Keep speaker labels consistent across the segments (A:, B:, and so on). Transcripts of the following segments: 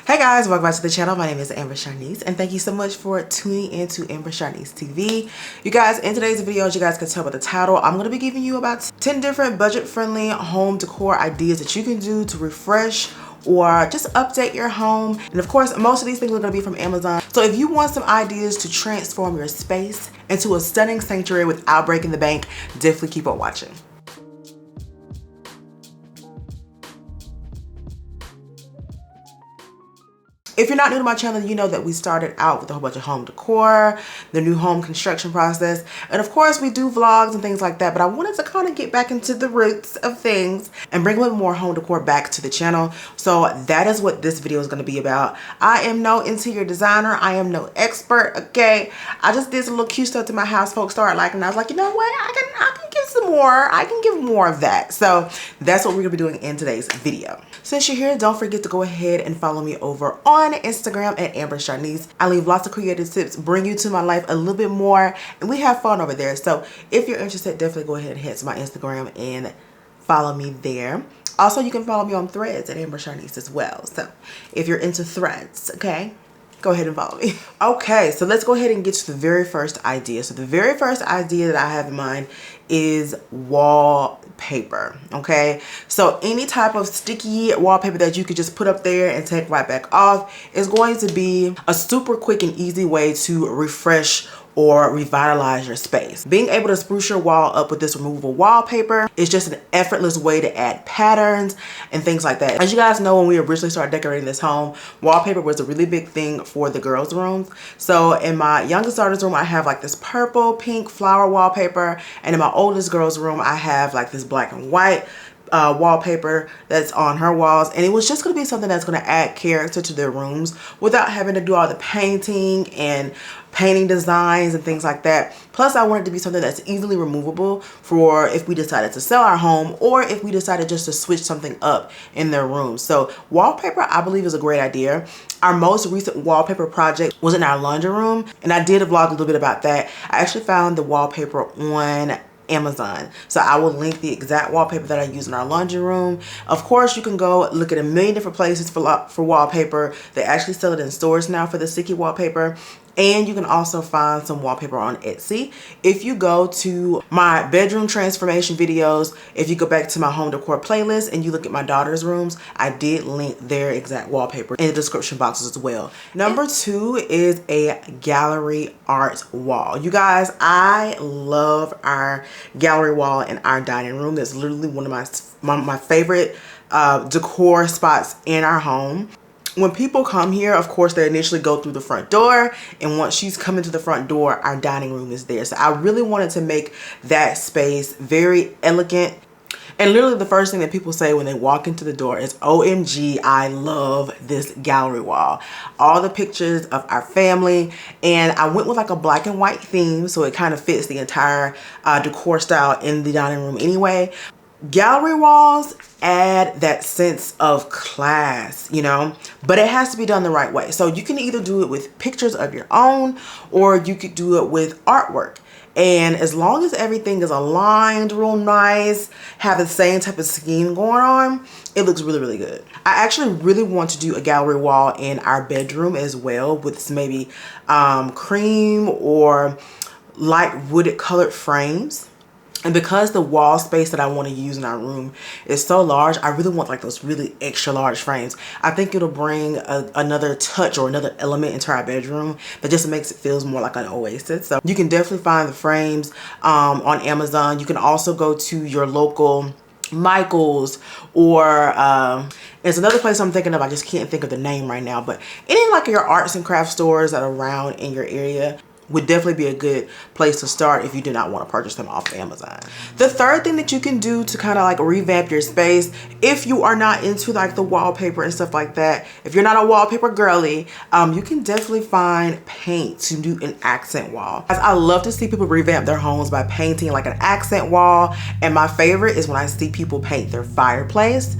A: Hey guys, welcome back to the channel. My name is AmberSharniece and thank you so much for tuning into AmberSharnieceTV. You guys, in today's video, as you guys can tell by the title, I'm going to be giving you about 10 different budget-friendly home decor ideas that you can do to refresh or just update your home. And of course, most of these things are going to be from Amazon. So if you want some ideas to transform your space into a stunning sanctuary without breaking the bank, definitely keep on watching. If you're not new to my channel, you know that we started out with a whole bunch of home decor, the new home construction process, and of course we do vlogs and things like that, but I wanted to kind of get back into the roots of things and bring a little more home decor back to the channel. So that is what this video is going to be about. I am no interior designer. I am no expert, okay? I just did some little cute stuff to my house. Folks started liking it. I was like, you know what? I can give some more. I can give more of that. So that's what we're going to be doing in today's video. Since you're here, don't forget to go ahead and follow me over on Instagram at AmberSharniece. I leave lots of creative tips, bring you to my life a little bit more, and we have fun over there. So if you're interested, definitely go ahead and head to my Instagram and follow me there. Also, you can follow me on Threads at AmberSharniece as well. So if you're into Threads, okay, go ahead and follow me. Okay, so let's go ahead and get to the very first idea. So the very first idea that I have in mind is wallpaper. Okay, so any type of sticky wallpaper that you could just put up there and take right back off is going to be a super quick and easy way to refresh or revitalize your space. Being able to spruce your wall up with this removable wallpaper is just an effortless way to add patterns and things like that. As you guys know, when we originally started decorating this home, wallpaper was a really big thing for the girls' rooms. So in my youngest daughter's room, I have like this purple, pink flower wallpaper, and in my oldest girl's room, I have like this black and white wallpaper that's on her walls, and it was just going to be something that's going to add character to their rooms without having to do all the painting and painting designs and things like that. Plus, I want it to be something that's easily removable for if we decided to sell our home or if we decided just to switch something up in their room. So wallpaper, I believe, is a great idea. Our most recent wallpaper project was in our laundry room, and I did a vlog a little bit about that. I actually found the wallpaper on Amazon, so I will link the exact wallpaper that I use in our laundry room. Of course, you can go look at a million different places for wallpaper. They actually sell it in stores now for the sticky wallpaper. And you can also find some wallpaper on Etsy. If you go to my bedroom transformation videos, if you go back to my home decor playlist and you look at my daughter's rooms, I did link their exact wallpaper in the description boxes as well. Number 2 is a gallery art wall. You guys, I love our gallery wall in our dining room. That's literally one of my favorite decor spots in our home. When people come here, of course, they initially go through the front door, and once she's coming to the front door, our dining room is there. So I really wanted to make that space very elegant. And literally the first thing that people say when they walk into the door is, OMG, I love this gallery wall. All the pictures of our family, and I went with like a black and white theme, so it kind of fits the entire decor style in the dining room anyway. Gallery walls add that sense of class, you know, but it has to be done the right way. So you can either do it with pictures of your own, or you could do it with artwork. And as long as everything is aligned real nice, have the same type of scheme going on, it looks really, really good. I actually really want to do a gallery wall in our bedroom as well, with some maybe cream or light wooded colored frames. And because the wall space that I want to use in our room is so large, I really want like those really extra large frames. I think it'll bring another touch or another element into our bedroom that just makes it feel more like an oasis. So you can definitely find the frames on Amazon. You can also go to your local Michael's, or there's another place I'm thinking of, I just can't think of the name right now, but any like your arts and crafts stores that are around in your area would definitely be a good place to start if you do not want to purchase them off Amazon. The third thing that you can do to kind of like revamp your space, if you are not into like the wallpaper and stuff like that, if you're not a wallpaper girly, you can definitely find paint to do an accent wall. I love to see people revamp their homes by painting like an accent wall, and my favorite is when I see people paint their fireplace.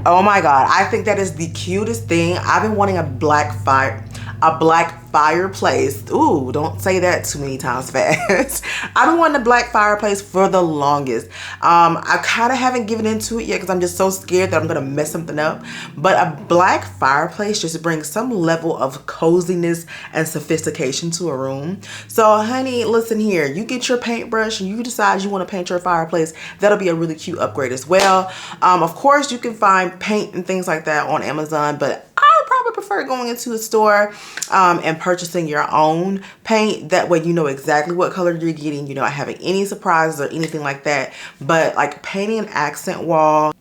A: Oh my God, I think that is the cutest thing. I've been wanting a black fire. a black fireplace. Ooh, don't say that too many times fast. I've been wanting a black fireplace for the longest. I kind of haven't given into it yet because I'm just so scared that I'm gonna mess something up. But a black fireplace just brings some level of coziness and sophistication to a room. So honey, listen here, you get your paintbrush and you decide you want to paint your fireplace. That'll be a really cute upgrade as well. Of course, you can find paint and things like that on Amazon, but I would probably prefer going into a store and purchasing your own paint. That way you know exactly what color you're getting. You're not having any surprises or anything like that. But like painting an accent wall,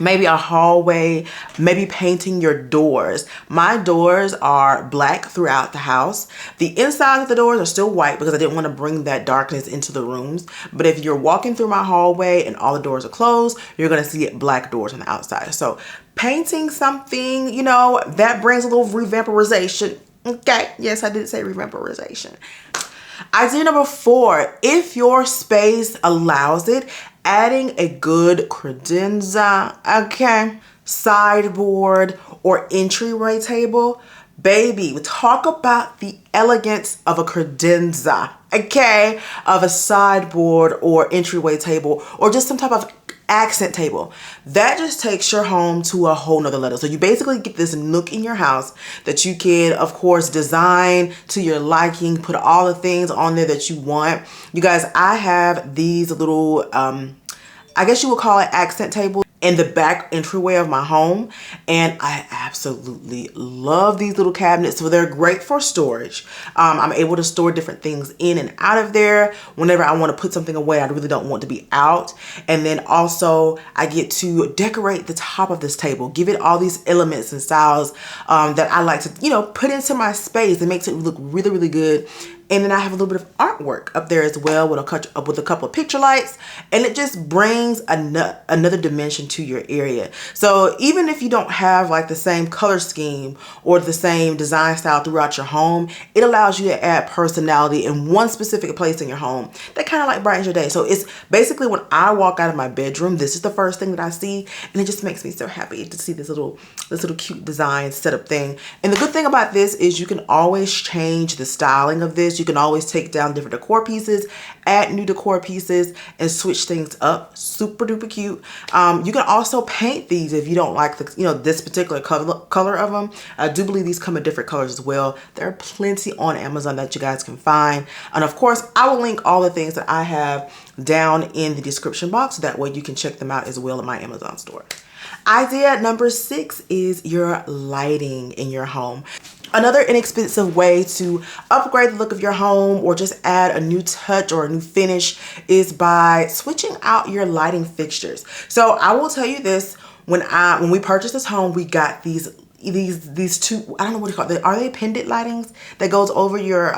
A: maybe a hallway, maybe painting your doors. My doors are black throughout the house. The inside of the doors are still white because I didn't want to bring that darkness into the rooms. But if you're walking through my hallway and all the doors are closed, you're going to see black doors on the outside. So painting something, you know, that brings a little revamperization. Okay, yes, I did say revamperization. Idea number 4, if your space allows it, adding a good credenza, okay, sideboard or entryway table. Baby, we talk about the elegance of a credenza, okay, of a sideboard or entryway table or just some type of accent table. That just takes your home to a whole nother level. So you basically get this nook in your house that you can, of course, design to your liking, put all the things on there that you want. You guys, I have these little, I guess you would call it accent tables in the back entryway of my home, and I absolutely love these little cabinets. So they're great for storage. I'm able to store different things in and out of there whenever I want to put something away I really don't want to be out. And then also I get to decorate the top of this table, give it all these elements and styles that I like to, you know, put into my space. It makes it look really, really good. And then I have a little bit of artwork up there as well with a couple of picture lights, and it just brings another dimension to your area. So even if you don't have like the same color scheme or the same design style throughout your home, it allows you to add personality in one specific place in your home that kind of like brightens your day. So it's basically when I walk out of my bedroom, this is the first thing that I see, and it just makes me so happy to see this little cute design setup thing. And the good thing about this is you can always change the styling of this. You can always take down different decor pieces, add new decor pieces, and switch things up. Super duper cute. You can also paint these if you don't like the, you know, this particular color of them. I do believe these come in different colors as well. There are plenty on Amazon that you guys can find. And of course, I will link all the things that I have down in the description box. So that way you can check them out as well in my Amazon store. Idea number 6 is your lighting in your home. Another inexpensive way to upgrade the look of your home or just add a new touch or a new finish is by switching out your lighting fixtures. So I will tell you this, when we purchased this home, we got these two, I don't know what you call it. Are they pendant lightings that goes over your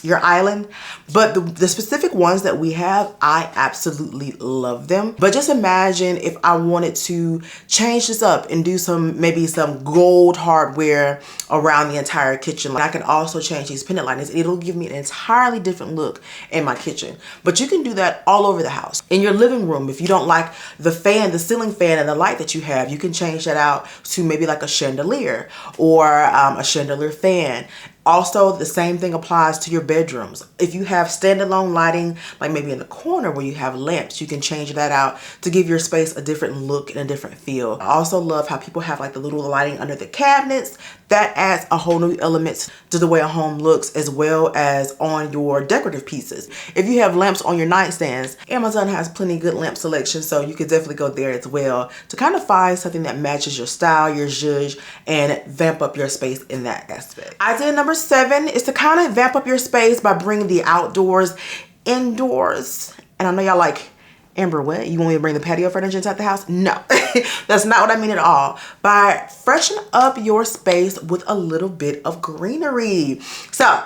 A: island? But the specific ones that we have, I absolutely love them. But just imagine if I wanted to change this up and do maybe some gold hardware around the entire kitchen. I can also change these pendant lightings. It'll give me an entirely different look in my kitchen. But you can do that all over the house. In your living room, if you don't like the fan, the ceiling fan and the light that you have, you can change that out to maybe like a chandelier or a chandelier fan. Also, the same thing applies to your bedrooms. If you have standalone lighting, like maybe in the corner where you have lamps, you can change that out to give your space a different look and a different feel. I also love how people have like the little lighting under the cabinets. That adds a whole new element to the way a home looks, as well as on your decorative pieces. If you have lamps on your nightstands, Amazon has plenty of good lamp selection, so you could definitely go there as well to kind of find something that matches your style, your zhuzh, and vamp up your space in that aspect. Idea number 7 is to kind of vamp up your space by bringing the outdoors indoors. And I know y'all like, Amber, what? You want me to bring the patio furniture inside the house? No, that's not what I mean at all. By freshen up your space with a little bit of greenery. So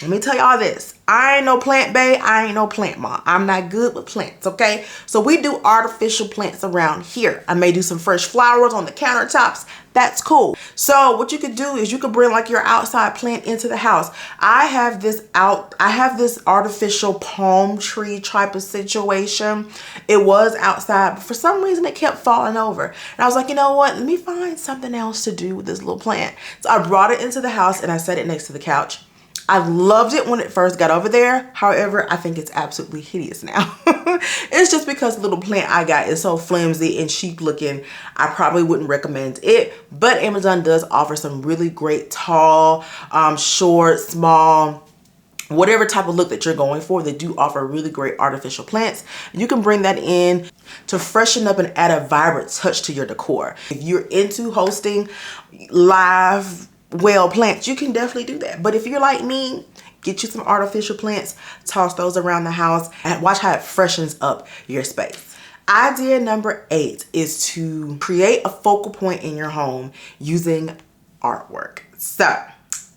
A: Let me tell y'all this. I ain't no plant bae. I ain't no plant mom. I'm not good with plants, okay? So we do artificial plants around here. I may do some fresh flowers on the countertops. That's cool. So what you could do is you could bring like your outside plant into the house. I have this artificial palm tree type of situation. It was outside, but for some reason it kept falling over. And I was like, you know what? Let me find something else to do with this little plant. So I brought it into the house and I set it next to the couch. I loved it when it first got over there. However, I think it's absolutely hideous now. It's just because the little plant I got is so flimsy and cheap looking. I probably wouldn't recommend it, but Amazon does offer some really great tall, short, small, whatever type of look that you're going for. They do offer really great artificial plants. You can bring that in to freshen up and add a vibrant touch to your decor. If you're into hosting live plants, you can definitely do that. But if you're like me, get you some artificial plants, toss those around the house, and watch how it freshens up your space. Idea number 8 is to create a focal point in your home using artwork. So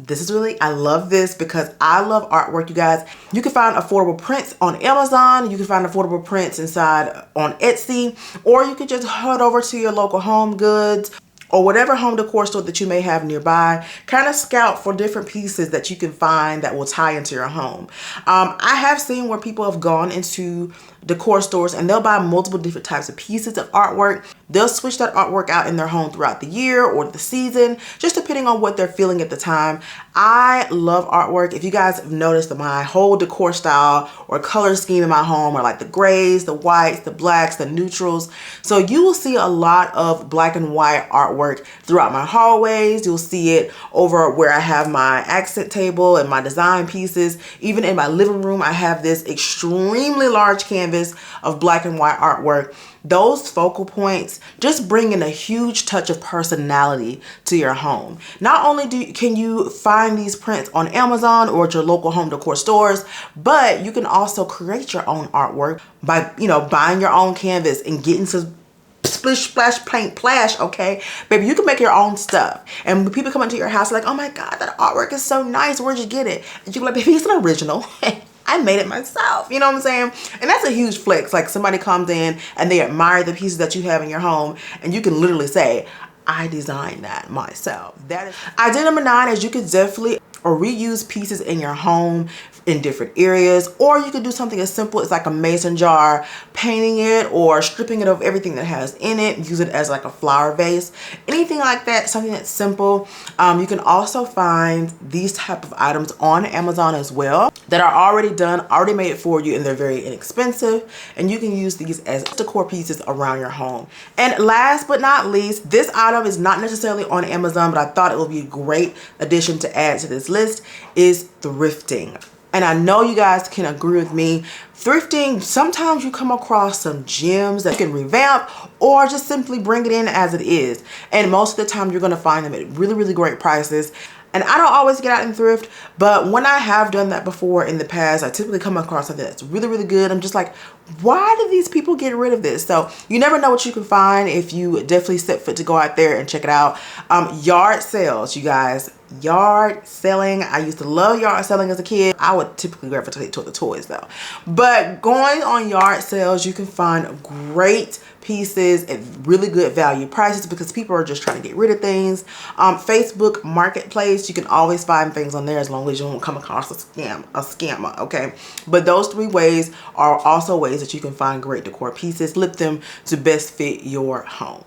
A: this is really, I love this because I love artwork, you guys. You can find affordable prints on Amazon. You can find affordable prints inside on Etsy, or you can just head over to your local Home Goods or whatever home decor store that you may have nearby. Kind of scout for different pieces that you can find that will tie into your home. I have seen where people have gone into decor stores and they'll buy multiple different types of pieces of artwork. They'll switch that artwork out in their home throughout the year or the season, just depending on what they're feeling at the time. I love artwork. If you guys have noticed that my whole decor style or color scheme in my home are like the grays, the whites, the blacks, the neutrals. So you will see a lot of black and white artwork throughout my hallways. You'll see it over where I have my accent table and my design pieces. Even in my living room, I have this extremely large canvas of black and white artwork. Those focal points just bring in a huge touch of personality to your home. Not only can you find these prints on Amazon or at your local home decor stores, but you can also create your own artwork by, buying your own canvas and getting some splish splash paint splash. Okay, baby, you can make your own stuff. And when people come into your house like, oh my god, that artwork is so nice, where'd you get it? And you're like, baby, it's an original. I made it myself, you know what I'm saying? And that's a huge flex. Like somebody comes in and they admire the pieces that you have in your home, and you can literally say, I designed that myself. That is idea number 9 is you could definitely reuse pieces in your home in different areas, or you could do something as simple as like a mason jar, painting it or stripping it of everything that has in it, use it as like a flower vase, anything like that, something that's simple. You can also find these type of items on Amazon as well that are already done, already made for you, and they're very inexpensive, and you can use these as decor pieces around your home. And last but not least, this item is not necessarily on Amazon, but I thought it would be a great addition to add to this list, is thrifting. And I know you guys can agree with me. Thrifting, sometimes you come across some gems that you can revamp or just simply bring it in as it is. And most of the time you're gonna find them at really, really great prices. And I don't always get out and thrift, but when I have done that before in the past, I typically come across something that's really, really good. I'm just like, why do these people get rid of this? So you never know what you can find if you definitely set foot to go out there and check it out. Yard sales, you guys. Yard selling. I used to love yard selling as a kid. I would typically gravitate toward the toys though. But going on yard sales, you can find great pieces at really good value prices because people are just trying to get rid of things. Facebook Marketplace, you can always find things on there as long as you don't come across a scammer, okay? But those 3 ways are also ways that you can find great decor pieces, flip them to best fit your home.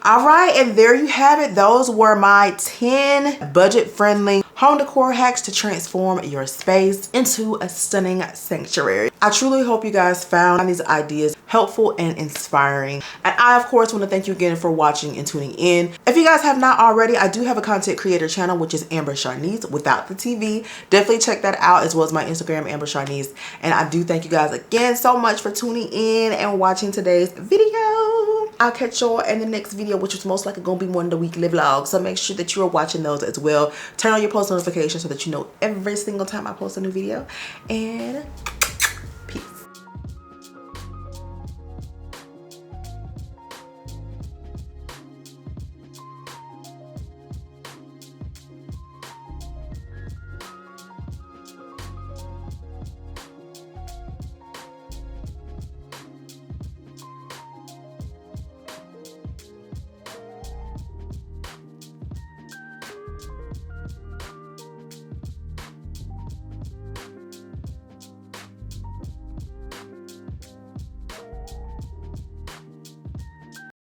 A: All right, and there you have it. Those were my 10 budget-friendly home decor hacks to transform your space into a stunning sanctuary. I truly hope you guys found these ideas helpful and inspiring. And I, of course, want to thank you again for watching and tuning in. If you guys have not already, I do have a content creator channel, which is AmberSharniece without the TV. Definitely check that out, as well as my Instagram, AmberSharniece. And I do thank you guys again so much for tuning in and watching today's video. I'll catch y'all in the next video, which is most likely going to be one of the weekly vlogs. So make sure that you are watching those as well. Turn on your post notifications so that you know every single time I post a new video. And